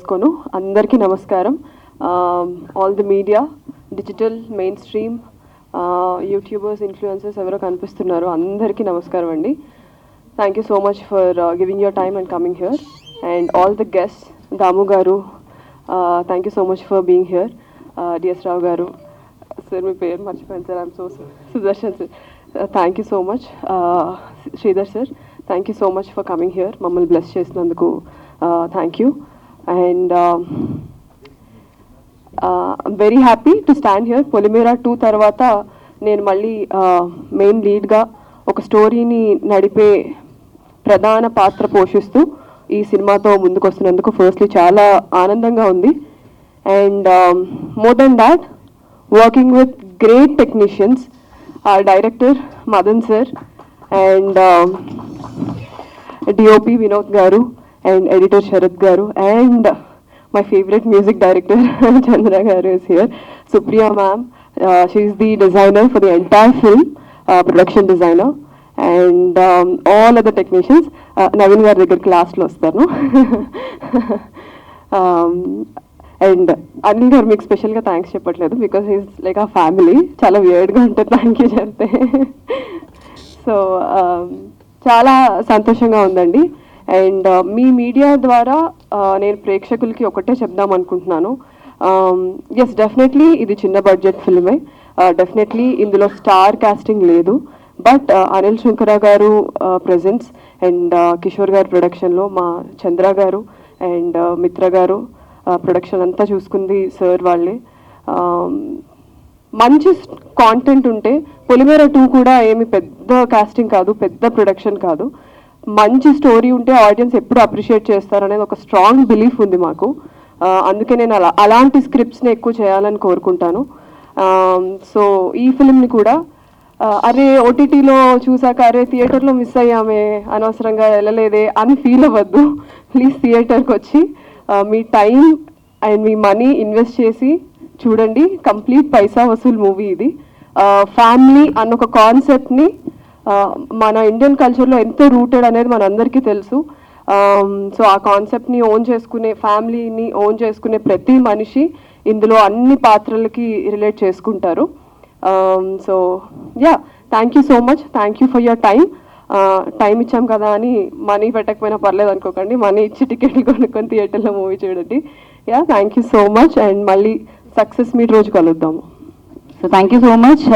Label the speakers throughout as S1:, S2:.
S1: అందరికీ నమస్కారం. All the media, digital, mainstream, YouTubers, influencers ఎవరో కనిపిస్తున్నారు, అందరికీ నమస్కారం అండి. Thank you so much for giving your time and coming here. And all the guest, Damu గారు, థ్యాంక్ యూ సో మచ్ ఫర్ బీయింగ్ హియర్. డిఎస్ రావు గారు, సార్ మీ పేరు మర్చిపోయాను sir, I'm so Sudarshan sir, thank you so much. Sridhar sir, thank you so much for coming here, మమ్మల్ని bless చేసినందుకు thank you. And I'm very happy to stand here. Polimera 2 tarvata నేను మళ్ళీ మెయిన్ లీడ్గా ఒక స్టోరీని నడిపే ప్రధాన పాత్ర పోషిస్తూ ఈ సినిమాతో ముందుకు వస్తున్నందుకు ఫస్ట్లీ చాలా ఆనందంగా ఉంది. And more than that, working with great technicians, director Madan sir and DOP Vinod గారు and editor Sharad garu and my favorite music director Chandra garu is here. Supriya ma'am, she is the designer for the entire film, production designer, and all other technicians. Naveen garu దగ్గర class లో వస్తాను. And Anil గారు మీకు స్పెషల్గా thanks చెప్పట్లేదు because is like ఆ family, చాలా వియర్డ్గా ఉంటుంది థ్యాంక్ యూ చెప్తే. సో చాలా సంతోషంగా ఉందండి. అండ్ మీ మీడియా ద్వారా నేను ప్రేక్షకులకి ఒకటే చెప్దాం అనుకుంటున్నాను. ఎస్, డెఫినెట్లీ ఇది చిన్న బడ్జెట్ ఫిల్మే, డెఫినెట్లీ ఇందులో స్టార్ కాస్టింగ్ లేదు, బట్ అనిల్ శంకర గారు ప్రెజెన్స్ అండ్ కిషోర్ గారు ప్రొడక్షన్లో మా చంద్ర గారు అండ్ మిత్ర గారు ప్రొడక్షన్ అంతా చూసుకుంది సార్ వాళ్ళే. మంచి కాంటెంట్ ఉంటే, పొలిమేర 2 కూడా ఏమి పెద్ద కాస్టింగ్ కాదు, పెద్ద ప్రొడక్షన్ కాదు, మంచి స్టోరీ ఉంటే ఆడియన్స్ ఎప్పుడు అప్రిషియేట్ చేస్తారనేది ఒక స్ట్రాంగ్ బిలీఫ్ ఉంది మాకు. అందుకే నేను అలాంటి స్క్రిప్ట్స్ని ఎక్కువ చేయాలని కోరుకుంటాను. సో ఈ ఫిల్మ్ని కూడా అరే ఓటీటీలో చూసాక అరే థియేటర్లో మిస్ అయ్యామే, అనవసరంగా వెళ్ళలేదే అని ఫీల్ అవ్వద్దు. ప్లీజ్ థియేటర్కి వచ్చి మీ టైం అండ్ మీ మనీ ఇన్వెస్ట్ చేసి చూడండి. కంప్లీట్ పైసా వసూల్ మూవీ ఇది. ఫ్యామిలీ అన్న ఒక కాన్సెప్ట్ని మన ఇండియన్ కల్చర్లో ఎంతో రూటెడ్ అనేది మనందరికీ తెలుసు. సో ఆ కాన్సెప్ట్ని ఓన్ చేసుకునే, ఫ్యామిలీని ఓన్ చేసుకునే ప్రతి మనిషి ఇందులో అన్ని పాత్రలకి రిలేట్ చేసుకుంటారు. So yeah, thank you so much, thank you for your time ఇచ్చాం కదా అని మనీ పెట్టకపోయినా పర్లేదు అనుకోకండి, మనీ ఇచ్చి టికెట్లు కొనుక్కొని థియేటర్లో మూవీ చూడండి. Yeah, thank you so much and మళ్ళీ సక్సెస్ మీట్ రోజు కలుద్దాము.
S2: So thank you so much.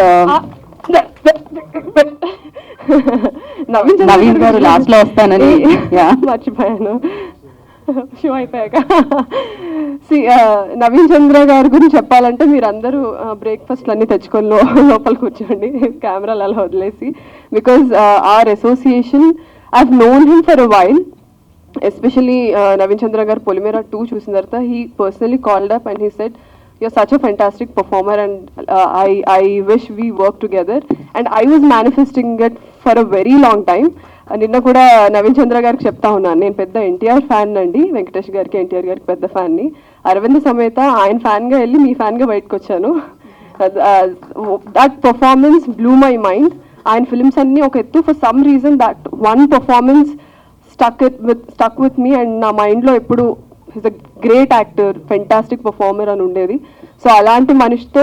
S2: Naveen గారు లాస్ట్ లో వస్తానని
S1: మర్చిపోయాను, షో అయిపోయాక. నవీన్ చంద్ర గారి గురించి చెప్పాలంటే మీరు అందరూ బ్రేక్ఫాస్ట్లు అన్నీ తెచ్చుకొని లోపల కూర్చోండి, కెమెరాలు అలా వదిలేసి. Because our association, I have known him for a while. Especially Naveen Chandra గారు పొలిమేరా 2 చూసిన తర్వాత he personally called up and he said, you're such a fantastic performer and I wish we work together, and I was manifesting it for a very long time. నిన్న కూడా నవీన్ చంద్ర గారికి చెప్తా ఉన్నాను, నేను పెద్ద ఎన్టీఆర్ ఫ్యాన్ అండి, వెంకటేష్ గారికి ఎన్టీఆర్ గారికి పెద్ద ఫ్యాన్ని, అరవింద్ సమేత ఆయన ఫ్యాన్గా వెళ్ళి మీ ఫ్యాన్గా బయటకు వచ్చాను. That performance blue my mind. ఆయన ఫిల్మ్స్ అన్నీ ఒక ఎత్తు, for some reason that one performance stuck with me and నా మైండ్లో ఎప్పుడు is a great actor, fantastic performer అని ఉండేది. సో అలాంటి మనిషితో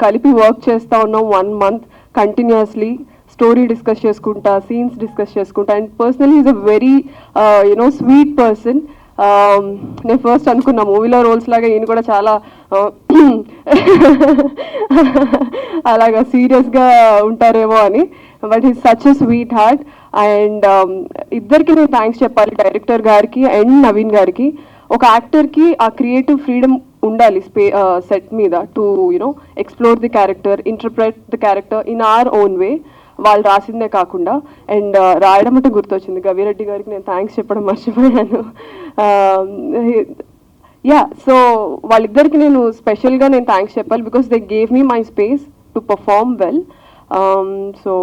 S1: కలిపి వర్క్ చేస్తూ ఉన్నాం 1 month కంటిన్యూస్లీ, స్టోరీ డిస్కస్ చేసుకుంటా, సీన్స్ డిస్కస్ చేసుకుంటా. And personally is a very sweet person. నేను ఫస్ట్ అనుకున్నా మూవీలో రోల్స్ లాగా ఈయన కూడా చాలా అలాగా సీరియస్గా ఉంటారేమో అని, but is such a sweet heart. And ఇద్దరికి నేను థ్యాంక్స్ చెప్పాలి, డైరెక్టర్ గారికి అండ్ నవీన్ గారికి. ఒక యాక్టర్కి ఆ క్రియేటివ్ ఫ్రీడమ్ ఉండాలి సెట్ మీద to explore the character, interpret the character in our own way, వాళ్ళు రాసిందే కాకుండా. అండ్ రాయడం అంటే గుర్తొచ్చింది, గవిరెడ్డి గారికి నేను థ్యాంక్స్ చెప్పడం మర్చిపోయాను. యా, సో వాళ్ళిద్దరికి నేను స్పెషల్గా నేను థ్యాంక్స్ చెప్పాలి because they gave me my space to perform well. So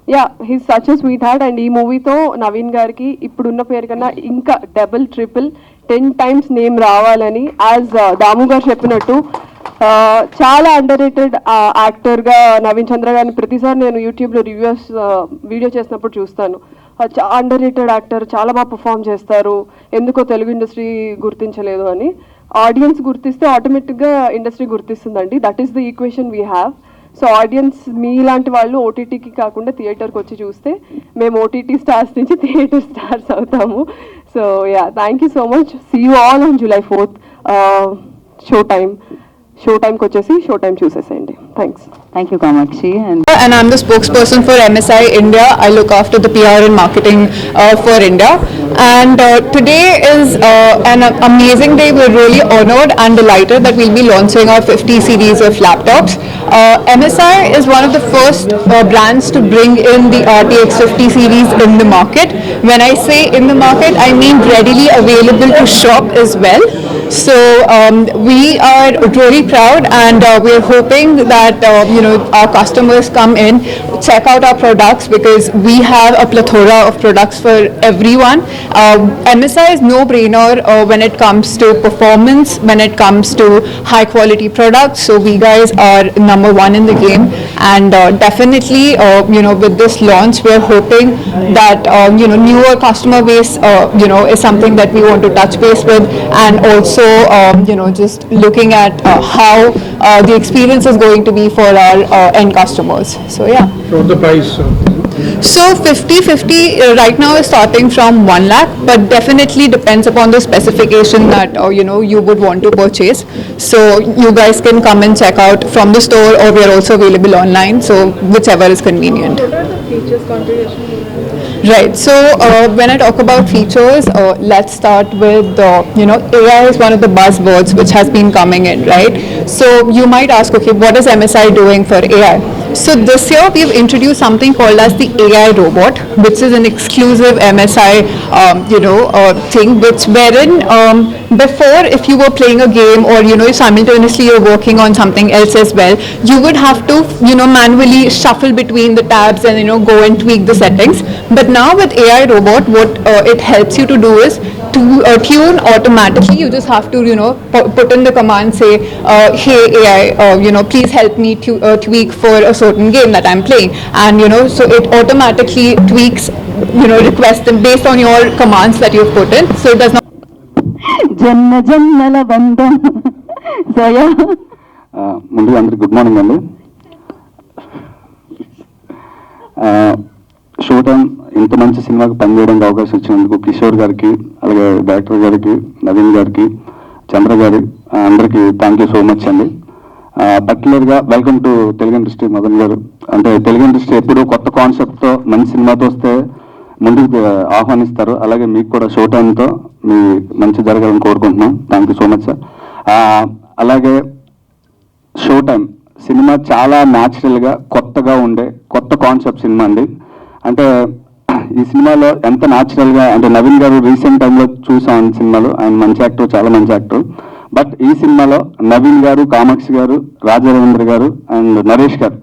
S1: yeah, he's such a sweet heart. And ఈ మూవీతో నవీన్ గారికి ఇప్పుడున్న పేరు కన్నా ఇంకా డబుల్, ట్రిపుల్, 10 times నేమ్ రావాలని, యాజ్ దాము గారు చెప్పినట్టు చాలా అండర్ రేటెడ్ యాక్టర్గా నవీన్ చంద్ర గారిని ప్రతిసారి నేను యూట్యూబ్లో వీడియో చేసినప్పుడు చూస్తాను. అండర్ రేటెడ్ యాక్టర్, చాలా బాగా పర్ఫామ్ చేస్తారు, ఎందుకో తెలుగు ఇండస్ట్రీ గుర్తించలేదు అని. ఆడియన్స్ గుర్తిస్తే ఆటోమేటిక్గా ఇండస్ట్రీ గుర్తిస్తుందండి. That is the equation we have. So audience మీలాంటి వాళ్ళు ఓటీటీకి కాకుండా థియేటర్కి వచ్చి చూస్తే మేము ఓటీటీ స్టార్స్ నుంచి థియేటర్ స్టార్స్ అవుతాము. So yeah, thank you so much. See you all on July 4th. Show టైంకి వచ్చేసి షో టైం చూసేసేయండి. Thanks.
S2: Thank you, Kamakshi.
S3: And I'm the spokesperson for MSI India. I look after the PR and marketing for India. And today is an amazing day. We're really honored and delighted that we'll be launching our 50 series of laptops. MSI is one of the first brands to bring in the RTX 50 series in the market. When I say in the market, I mean readily available to shop as well. So we are really proud, and we're hoping that our customers come in, check out our products, because we have a plethora of products for everyone. MSI is no-brainer when it comes to performance, when it comes to high quality products. So we guys are number one in the game, and definitely with this launch we're hoping that newer customer base is something that we want to touch base with, and also just looking at how the experience is going to be for our end customers. So yeah.
S4: What's the price?
S3: So 50/50 right now is starting from 1 lakh, but definitely depends upon the specification that you would want to purchase. So you guys can come and check out from the store, or we are also available online, so whichever is convenient.
S1: What are the features configuration?
S3: Right. So when I talk about features, let's start with AI is one of the buzzwords which has been coming in, right? So you might ask, okay, what is MSI doing for AI? So this year we've introduced something called as the AI robot, which is an exclusive MSI thing, which wherein before, if you were playing a game, or simultaneously you're working on something else as well, you would have to manually shuffle between the tabs and go and tweak the settings. But now with AI robot, what it helps you to do is to tune automatically. You just have to put in the command, say hey AI, please help me to tweak for a certain game that I'm playing, and so it automatically tweaks requests them based on your commands that you've put in. So it does not
S2: జన్మ జన్మల బంధం. So yeah.
S5: ముందుగా అందరికి good morning అండి. Show time ఇంత మంచి సినిమాకి పనిచేయడానికి అవకాశం ఇచ్చినందుకు కిషోర్ గారికి, అలాగే డైరెక్టర్ గారికి, నవీన్ గారికి, చంద్ర గారి అందరికీ థ్యాంక్ యూ సో మచ్ అండి. పర్టికులర్గా welcome to Telugu industry Madan గారు. అంటే తెలుగు ఇండస్ట్రీ ఎప్పుడూ కొత్త కాన్సెప్ట్తో మంచి సినిమాతో వస్తే ముందుకు ఆహ్వానిస్తారు. అలాగే మీకు కూడా షో టైంతో మీ మంచి జరగాలని కోరుకుంటున్నాం. Thank you so much sir. అలాగే షో టైం సినిమా చాలా న్యాచురల్గా కొత్తగా ఉండే కొత్త కాన్సెప్ట్ సినిమా అండి. అంటే ఈ సినిమాలో ఎంత న్యాచురల్గా, అంటే నవీన్ గారు రీసెంట్ టైంలో చూసాం సినిమాలో, ఆయన మంచి యాక్టర్, చాలా మంచి యాక్టర్. బట్ ఈ సినిమాలో నవీన్ గారు, కామాక్షి గారు, రాజా రవీంద్ర గారు అండ్ నరేష్ గారు,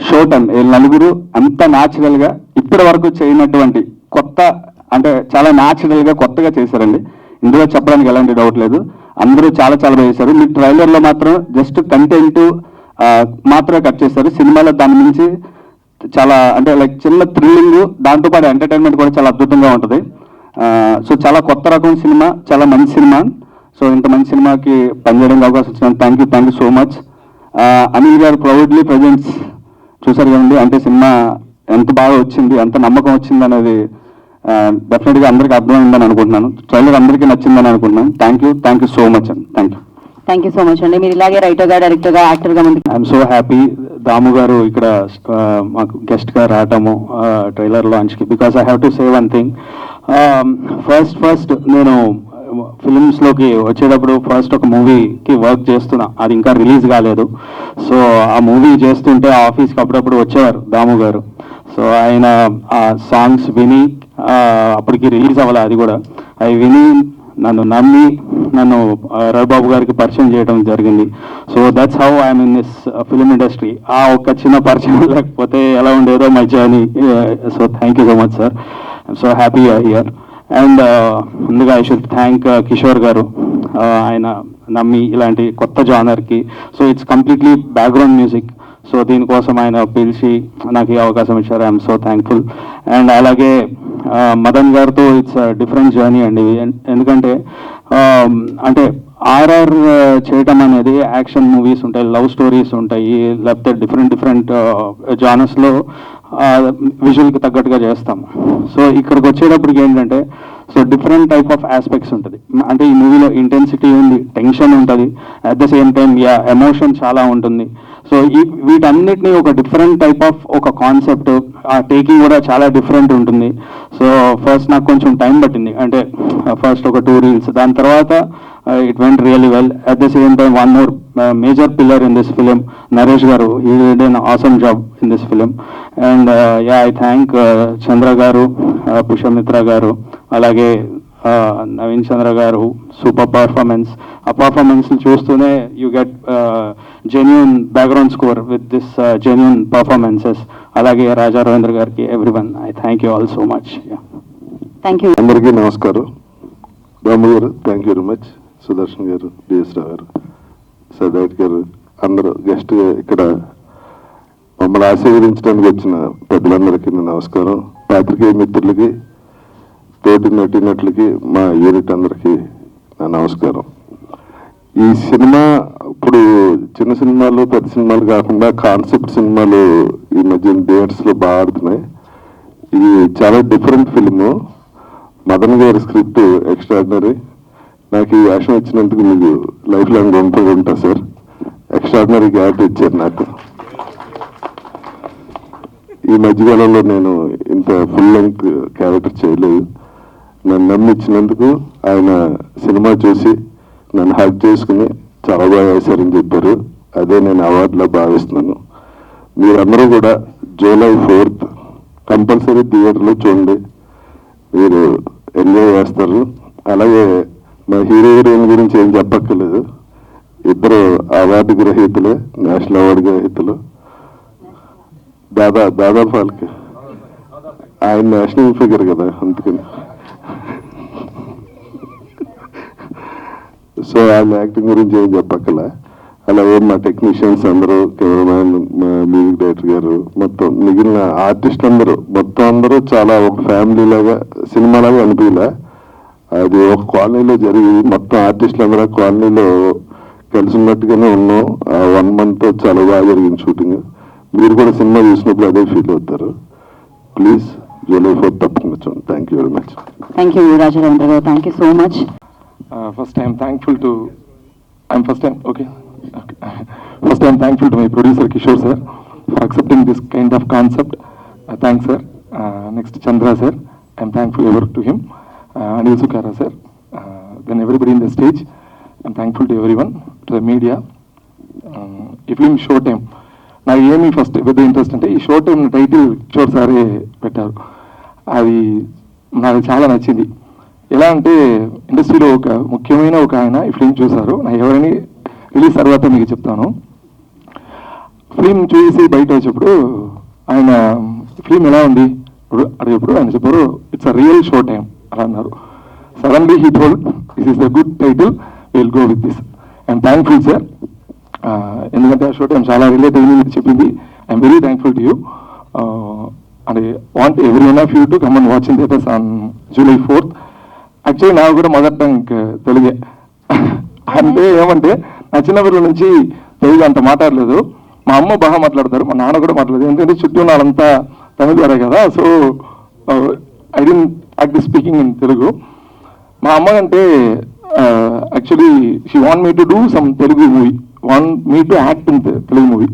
S5: షో టైం వీళ్ళు నలుగురు అంత న్యాచురల్గా ఇప్పటి వరకు చేయనటువంటి కొత్త, అంటే చాలా న్యాచురల్గా కొత్తగా చేశారండి. ఇందులో చెప్పడానికి ఎలాంటి డౌట్ లేదు. అందరూ చాలా చాలా బాగా చేశారు. మీ ట్రైలర్లో మాత్రం జస్ట్ కంటెంట్ మాత్రమే కట్ చేశారు. సినిమాలో దాని నుంచి చాలా, అంటే లైక్ చిన్న థ్రిల్లింగ్, దాంతోపాటు ఎంటర్టైన్మెంట్ కూడా చాలా అద్భుతంగా ఉంటుంది. సో చాలా కొత్త రకం సినిమా, చాలా మంచి సినిమా. సో ఇంత మంచి సినిమాకి పనిచేయడానికి అవకాశం ఇచ్చినందుకు thank you so much. Anil గారు ప్రౌడ్లీ ప్రజెంట్స్ చూసారు కదండి. అంటే సినిమా ఎంత బాగా వచ్చింది, ఎంత నమ్మకం వచ్చింది అనేది డెఫినెట్గా అందరికీ అర్థమైందని అనుకుంటున్నాను. ట్రైలర్ అందరికీ నచ్చిందని అనుకుంటున్నాను. థ్యాంక్ యూ సో మచ్ అండి.
S2: థ్యాంక్ యూ సో మచ్ అండి. మీరు ఇలాగే రైటర్గా, డైరెక్టర్గా, యాక్టర్గా ముందుకు.
S5: ఐఎమ్ సో హ్యాపీ దాము గారు ఇక్కడ మాకు గెస్ట్గా రావటము ట్రైలర్ లాంచ్కి. Because I have to say one thing. First నేను ఫిలిమ్స్లోకి వచ్చేటప్పుడు ఫస్ట్ ఒక మూవీకి వర్క్ చేస్తున్నా, అది ఇంకా రిలీజ్ కాలేదు. సో ఆ మూవీ చేస్తుంటే ఆఫీస్కి అప్పుడప్పుడు వచ్చేవారు దాము గారు. సో ఆయన ఆ సాంగ్స్ విని, అప్పటికి రిలీజ్ అవ్వాలి అది కూడా, అవి విని నన్ను నమ్మి నన్ను రవిబాబు గారికి పరిచయం చేయడం జరిగింది. So that's how I'm in this film industry. ఆ ఒక్క చిన్న పరిచయం లేకపోతే ఎలా ఉండేదో my journey. So thank you so much sir. I'm so happy here. And ముందుగా ఐ షుడ్ థ్యాంక్ కిషోర్ గారు. ఆయన నమ్మి ఇలాంటి కొత్త జానర్కి, so it's completely background music, so దీనికోసం ఆయన పిలిచి నాకు ఈ అవకాశం ఇచ్చారు. I'm so thankful. అండ్ అలాగే మదన్ గారితో ఇట్స్ డిఫరెంట్ జర్నీ అండి. ఎందుకంటే అంటే ఆర్ఆర్ చేయటం అనేది యాక్షన్ మూవీస్ ఉంటాయి, లవ్ స్టోరీస్ ఉంటాయి, లేకపోతే డిఫరెంట్ జానర్స్లో విజువల్కి తగ్గట్టుగా చేస్తాం. సో ఇక్కడికి వచ్చేటప్పటికి ఏంటంటే so different type of aspects ఉంటుంది. అంటే ఈ మూవీలో ఇంటెన్సిటీ ఉంది, టెన్షన్ ఉంటుంది, at the same time emotion చాలా ఉంటుంది. సో వీటన్నిటిని ఒక డిఫరెంట్ టైప్ ఆఫ్ ఒక కాన్సెప్ట్, ఆ టేకింగ్ కూడా చాలా డిఫరెంట్ ఉంటుంది. సో ఫస్ట్ నాకు కొంచెం టైం పట్టింది, అంటే ఫస్ట్ ఒక 2 reels, దాని తర్వాత it went really well. At the same time one more major pillar in this film, Naresh గారు, he did an awesome job in this film. And I thank Chandra గారు, పుష్పమిత్ర గారు, అలాగే నవీన్ చంద్ర గారు. Super performance. ఆ పర్ఫార్మెన్స్ చూస్తూనే you get genuine background score with this genuine performances. అలాగే రాజా రవీంద్ర గారికి, everyone, I thank you all so much.
S2: Thank you.
S4: అందరికీ నమస్కారం. రాము గారు thank you very much, Sudarshan గారు, డిఎస్ రావు గారు, సదాయత్ గారు, అందరూ గెస్ట్ ఇక్కడ మమ్మల్ని ఆశీర్వదించడానికి వచ్చిన పెద్దలందరికీ నమస్కారం. పాత్రికేయ మిత్రులకి, తోటి నటీనటులకి, మా యూనిట్ అందరికీ నా నమస్కారం. ఈ సినిమా ఇప్పుడు చిన్న సినిమాలు, పెద్ద సినిమాలు కాకుండా కాన్సెప్ట్ సినిమాలు ఈ మధ్య థియేటర్స్లో బాగా ఆడుతున్నాయి. ఇది చాలా డిఫరెంట్ ఫిలిము. మదన్ గారి స్క్రిప్ట్ ఎక్స్ట్రాడినరీ. నాకు ఈ వేషం ఇచ్చినందుకు మీకు లైఫ్ లాంగ్ ఉంటా సార్. ఎక్స్ట్రాడినరీ క్యారెక్టర్ ఇచ్చారు నాకు. ఈ మధ్యకాలంలో నేను ఇంత ఫుల్ లెంగ్త్ క్యారెక్టర్ చేయలేదు. నన్ను నమ్మించినందుకు ఆయన సినిమా చూసి నన్ను హెల్ప్ చేసుకుని చాలా బాగా వేశారని చెప్పారు. అదే నేను అవార్డులో భావిస్తున్నాను. మీరందరూ కూడా July 4th కంపల్సరీ థియేటర్లో చూడండి, మీరు ఎంజాయ్ చేస్తారు. అలాగే మా హీరో హీరోయిన్ గురించి ఏం చెప్పక్కర్లేదు, ఇద్దరు అవార్డు గ్రహీతలే, నేషనల్ అవార్డు గ్రహీతలు. దాదా ఫాల్కే ఆయన నేషనల్ ఫిగర్ కదా, అందుకని. సో ఆయన యాక్టింగ్ గురించి ఏం చెప్పక్కల. అలాగే మా టెక్నీషియన్స్ అందరూ, కెమెరామ్యాన్, మా మ్యూజిక్ డైరెక్టర్ గారు, మొత్తం మిగిలిన ఆర్టిస్ట్ అందరూ, మొత్తం అందరూ చాలా ఒక ఫ్యామిలీ లాగా, సినిమా లాగా అనిపించలే. అది ఒక కాలనీలో జరిగి మొత్తం ఆర్టిస్టులు అందరూ కాలనీలో కలిసి ఉన్నట్టుగానే ఉన్నాం. 1 month చాలా బాగా జరిగింది షూటింగ్. మీరు కూడా సినిమా చూసినప్పుడు అదే ఫీల్ అవుతారు. ప్లీజ్ July 4th తప్పకుండా చూడండి. Thank you very much.
S2: Thank you Raja Ravindra గారు. Thank you so much.
S6: First I'm thankful to my producer Kishore sir for accepting this kind of concept. Thanks sir. Next Chandra sir, I'm thankful ever to him. Anil Sukara sir, then everybody in the stage. I'm thankful to everyone, to the media. ఈ film show time నాకు ఏమి first పెద్ద interest అంటే, ఈ show time title Kishore సారే పెట్టారు. అది నాకు చాలా నచ్చింది. ఎలా అంటే ఇండస్ట్రీలో ఒక ముఖ్యమైన ఒక ఆయన ఈ ఫిలిం చూశారు. నాకు ఎవరైనా రిలీజ్ తర్వాత మీకు చెప్తాను. ఫిలిం చూసి బయట వచ్చేప్పుడు ఆయన ఫిలిం ఎలా ఉంది అడిగేప్పుడు ఆయన చెప్పారు, it's a real show time అలా అన్నారు. Suddenly he told, this is the good title, will go with this. I'm thankful sir. ఎందుకంటే ఆ షో టైం చాలా రిలేట్ అయింది మీరు చెప్పింది. I'm very thankful to you. And want every one of you to come and watch in theatres on July 4th. Actually నాకు కూడా mother tongue తెలుగే. అంటే ఏమంటే నా చిన్నపిల్లల నుంచి తెలుగు అంత మాట్లాడలేదు. మా అమ్మ బాగా మాట్లాడతారు, మా నాన్న కూడా మాట్లాడలేదు. ఎందుకంటే చుట్టూ వాళ్ళంతా తమిళ వారే కదా. So I don't practice speaking in Telugu. మా అమ్మ అంటే actually she want me to do some Telugu movie, want me to act in Telugu movie.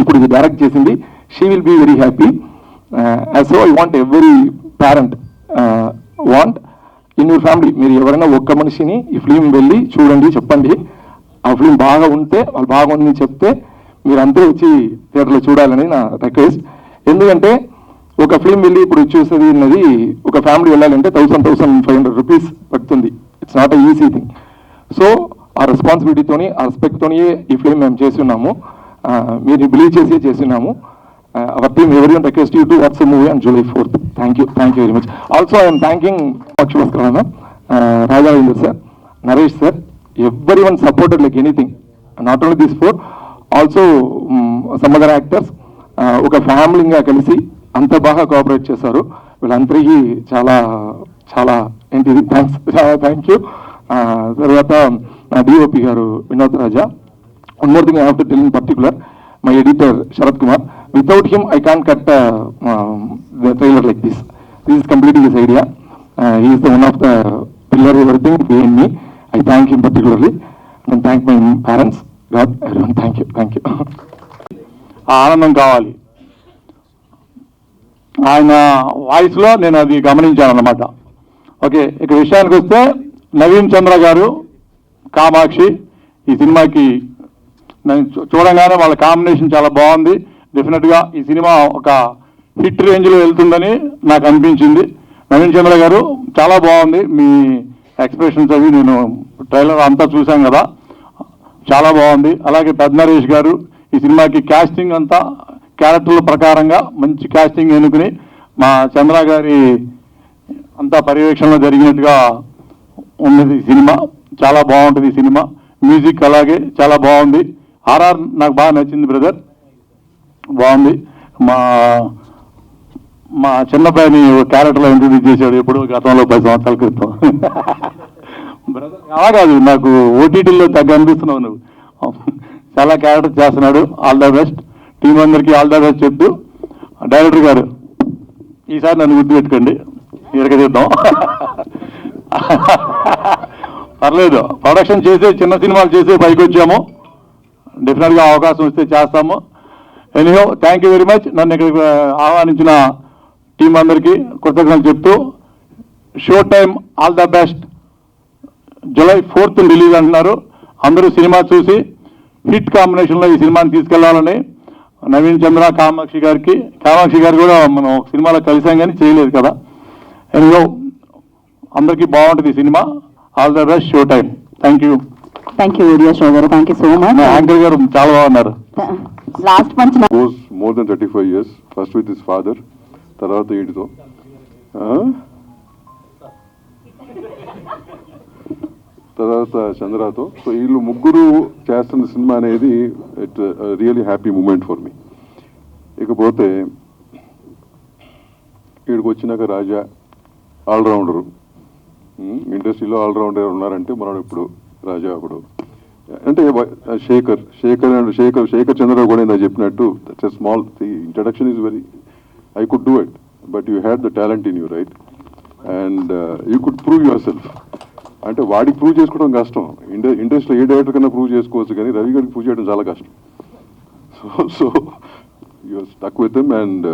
S6: ఇప్పుడు ఇది డైరెక్ట్ చేసింది. She will be very happy. So I want every parent want in your family, మీరు ఎవరైనా ఒక్క మనిషిని ఈ ఫిలిం వెళ్ళి చూడండి, చెప్పండి. ఆ ఫిలిం బాగా ఉంటే, వాళ్ళు బాగుందని చెప్తే మీరందరూ వచ్చి థియేటర్లో చూడాలని నా రిక్వెస్ట్. ఎందుకంటే ఒక ఫిలిం వెళ్ళి ఇప్పుడు చూసేది అన్నది, ఒక ఫ్యామిలీ వెళ్ళాలంటే 1,500 రూపీస్ పడుతుంది. It's not a easy thing. So ఆ రెస్పాన్సిబిలిటీతోని, ఆ రెస్పెక్ట్తోని ఈ ఫిలిం మేము చేసి ఉన్నాము. మీరు బిలీవ్ చేసి ఉన్నాము. Our team, everyone request you to watch the movie on July 4th. Thank you very much. Also, I am thanking Akshavaskara, Raja Ravindra sir, Naresh sir, everyone supported like anything. Not only these 4, also some other actors. ఒక ఫ్యామిలీగా కలిసి అంత బాగా cooperate చేశారు. వీళ్ళందరికీ చాలా చాలా ఏంటిది thanks, చాలా థ్యాంక్ యూ. తర్వాత నా డిఓపి గారు Vinod Raja. One more thing I have to tell in particular, my editor Sharath Kumar. Without him I can't cut the trailer like this. This is completely his idea. He is the one of the pillar everything behind me. I thank him particularly and thank my parents, God, everyone. Thank you, thank you. ఆనందం కావాలి, ఆయన వాయిస్లో నేను అది గమనించాను అన్నమాట. Okay, ఇక విషయానికి వస్తే నవీన్ చంద్ర గారు, కామాక్షి ఈ సినిమాకి నేను చూడంగానే వాళ్ళ కాంబినేషన్ చాలా బాగుంది. డెఫినెట్గా ఈ సినిమా ఒక హిట్ రేంజ్లో వెళ్తుందని నాకు అనిపించింది. నవీన్ చంద్ర గారు చాలా బాగుంది, మీ ఎక్స్ప్రెషన్స్ అవి నేను ట్రైలర్ అంతా చూశాం కదా, చాలా బాగుంది. అలాగే పెద్నరేష్ గారు ఈ సినిమాకి కాస్టింగ్ అంతా క్యారెక్టర్ల ప్రకారంగా మంచి కాస్టింగ్ ఎన్నుకుని మా చంద్ర గారి అంతా పర్యవేక్షణలో జరిగినట్టుగా ఉన్నది ఈ సినిమా. చాలా బాగుంటుంది ఈ సినిమా. మ్యూజిక్ అలాగే చాలా బాగుంది. ఆర్ఆర్ నాకు బాగా నచ్చింది బ్రదర్, బాగుంది. మా మా చిన్నపైని క్యారెక్టర్లో ఇంట్రొడ్యూస్ చేశాడు ఎప్పుడు గతంలో 10 సంవత్సరాల క్రితం. బ్రదర్ అలా కాదు, నాకు ఓటీటీలో తగ్గ అనిపిస్తున్నావు నువ్వు. చాలా క్యారెక్టర్ చేస్తున్నాడు. ఆల్ ద బెస్ట్, టీం అందరికీ ఆల్ ద బెస్ట్ చెప్తూ, డైరెక్టర్ గారు ఈసారి నన్ను గుర్తుపెట్టుకోండి, ఎరగదిద్దాం. పర్లేదు, ప్రొడక్షన్ చేసే చిన్న సినిమాలు చేసే పైకి వచ్చాము. డెఫినెట్గా అవకాశం వస్తే చేస్తాము. Anyhow thank you very much. నన్ను ఇక్కడికి ఆహ్వానించిన టీం అందరికీ కృతజ్ఞతలు చెప్తూ, show time all the best. July 4th release అంటున్నారు. అందరూ సినిమా చూసి హిట్ కాంబినేషన్లో ఈ సినిమాని తీసుకెళ్లాలని నవీన్ చంద్ర, కామాక్షి గారు కూడా మనం ఒక సినిమాలో కలిసాం కానీ చేయలేదు కదా. ఎనీహో అందరికీ బాగుంటుంది ఈ సినిమా. All the best, show time. Thank you.
S2: Thank you videos గారు, thank you so much.
S6: Anchor గారు చాలా బాగున్నారు.
S2: లాస్ట్ మంచి
S4: goes more than 35 years, first with his father, తర్వాత వీడితో, తర్వాత చంద్రతో. సో వీళ్ళు ముగ్గురు చేస్తున్న సినిమా అనేది it really happy moment for me. ఇకపోతే వీడికి వచ్చినాక రాజా ఆల్రౌండరు, ఇండస్ట్రీలో ఆల్రౌండర్ ఉన్నారంటే మనం ఇప్పుడు రాజా అప్పుడు అంటే శేఖర్ చంద్ర కూడా నేను చెప్పినట్టు that's a small introduction is very, I could do it, but you had the talent in you, right? And you could prove your self. అంటే వాడికి ప్రూవ్ చేసుకోవడం కష్టం. ఇండస్ట్రీలో ఏ డైరెక్టర్ కన్నా ప్రూవ్ చేసుకోవచ్చు, కానీ రవి గారికి ప్రూవ్ చేయడం చాలా కష్టం. So you stuck with him and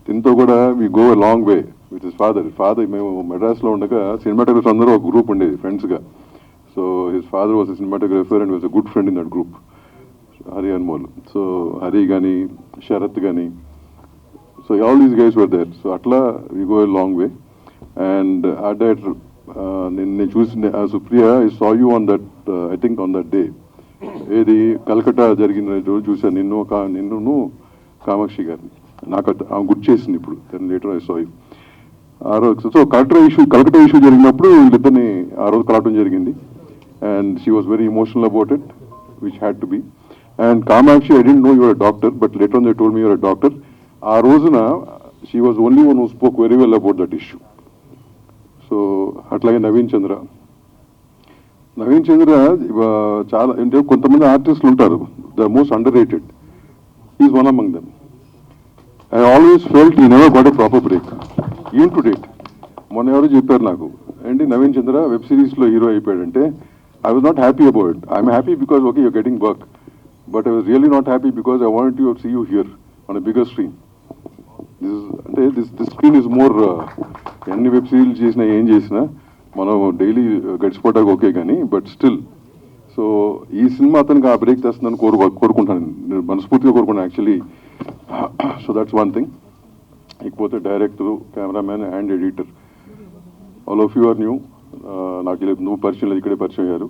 S4: దీంతో కూడా we go a long way with his father. మేము మెడ్రాస్లో ఉండగా సినిమాటోగ్రఫర్స్ అందరూ ఒక గ్రూప్ ఉండేది ఫ్రెండ్స్గా. So his father was a cinematographer and was a good friend in that group, Hari Anmol. So Hari కానీ శరత్ కానీ, so all these guys were there. So అట్లా we go a long way. And ఆ డైరెక్టర్ నేను చూసిన Supriya, I saw you on that, I think on that day, ఏది కలకట్టా జరిగిన రోజు చూసాను నిన్ను కామాక్షి గారిని. నాకు ఆమె గుర్తు చేసింది ఇప్పుడు, then later I saw you ఆ రోజు. సో కలకట్టా ఇష్యూ జరిగినప్పుడు వీళ్ళిద్దరిని ఆ రోజు కలవడం జరిగింది. And she was very emotional about it, which had to be. And Kamakshi, I don't know you're a doctor, but later on they told me you're a doctor. ఆ రోజున she was only one who spoke very well about that issue. So అట్లాగే నవీన్ చంద్ర చాలా అంటే కొంతమంది ఆర్టిస్టులు ఉంటారు, the most underrated. Is one among them. I always felt he never got a proper break even to date. మొన్న ఎవరు చెప్పారు నాకు, ఏంటి నవీన్ చంద్ర వెబ్ సిరీస్లో హీరో అయిపోయాడంటే, I was not happy about it. I'm happy because okay you're getting work, but I was really not happy because I want to see you here on a bigger screen. This screen is more, ఎన్ని web series చేసినా ఏం చేసినా మనం daily గడిచిపోవడానికి okay కానీ, but still. So ఈ cinema అతనికి ఆ బ్రేక్ తెస్తుందని కోరుకుంటాను, నేను మనస్ఫూర్తిగా కోరుకున్నాను actually. So that's one thing. ఇకపోతే director, cameraman and editor, all of you are new. నాకు నువ్వు పరిచయం లేదు, ఇక్కడే పరిచయం అయ్యారు.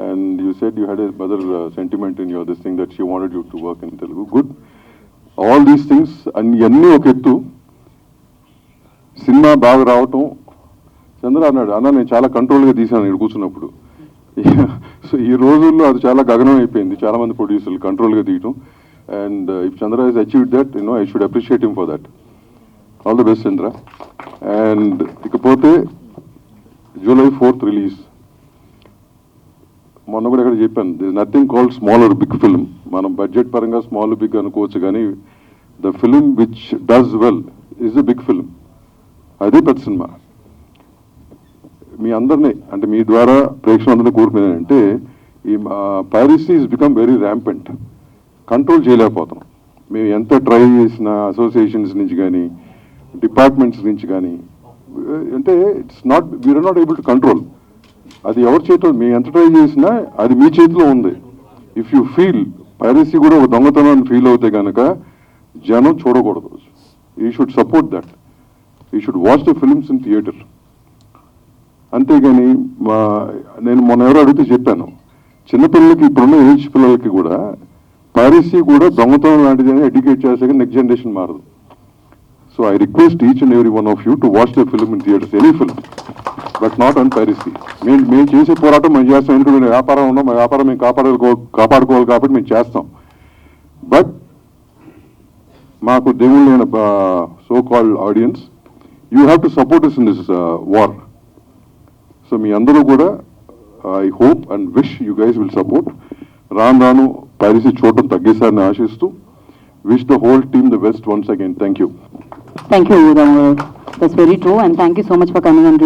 S4: And you said you had a mother sentiment in your this thing that she wanted you to work in Telugu. Good. All these things అన్నీ ఒక ఎత్తు. సినిమా బాగా రావటం, చంద్ర అన్నాడు, అన్న నేను చాలా కంట్రోల్గా తీశాను ఇక్కడ కూర్చున్నప్పుడు. సో ఈ రోజుల్లో అది చాలా గగనం అయిపోయింది, చాలా మంది ప్రొడ్యూసర్లు కంట్రోల్గా తీయటం. And if Chandra he's achieved that, I should appreciate him for that. All the best Chandra. And ఇకపోతే July 4th రిలీజ్. మొన్న కూడా ఇక్కడ చెప్పాను, this nothing called small or big film. మనం బడ్జెట్ పరంగా స్మాల్ బిగ్ అనుకోవచ్చు, కానీ the film which does well is a big film. అదే పెద్ద సినిమా. మీ అందరినీ అంటే మీ ద్వారా ప్రేక్షకులందరినీ కోరుకునేదంటే, ఈ piracy is become very rampant. Control చేయలేకపోతాం. మేము ఎంత ట్రై చేసిన అసోసియేషన్స్ నుంచి కానీ డిపార్ట్మెంట్స్ నుంచి కానీ, అంటే it's not, we're not able to control. అది ఎవరి చేతిలో, మేము ఎంత ట్రై చేసినా అది మీ చేతిలో ఉంది. ఇఫ్ యూ ఫీల్ పైరసీ కూడా ఒక దొంగతనాన్ని ఫీల్ అవుతే కనుక జనం చూడకూడదు. You should support that. You should watch the films in theatre. అంతేగాని నేను మొన్న ఎవరో అడిగితే చెప్పాను, చిన్నపిల్లలకి ఇప్పుడున్న ఏజ్ పిల్లలకి కూడా పైరసీ కూడా దొంగతనం లాంటిది అని ఎడ్యుకేట్ చేస్తే నెక్స్ట్ జనరేషన్ మారదు. So I request each and every one of you to watch the film in theatres, any film, but not on piracy. మేము చేసే పోరాటం మేము చేస్తాం, ఎందుకంటే వ్యాపారం ఉన్నాం, మా వ్యాపారం మేము కాపాడుకోవాలి కాబట్టి మేము చేస్తాం. బట్ మాకు దేవుళ్ళు లేని so called audience, you have to support us in this war. So మీ అందరూ కూడా I hope and wish you guys will support. రాను పైరసీ చూడటం తగ్గేసారని ఆశిస్తూ, wish the whole team the best once again. Thank you.
S2: Thank you, Ram. That's very true, and thank you so much for coming and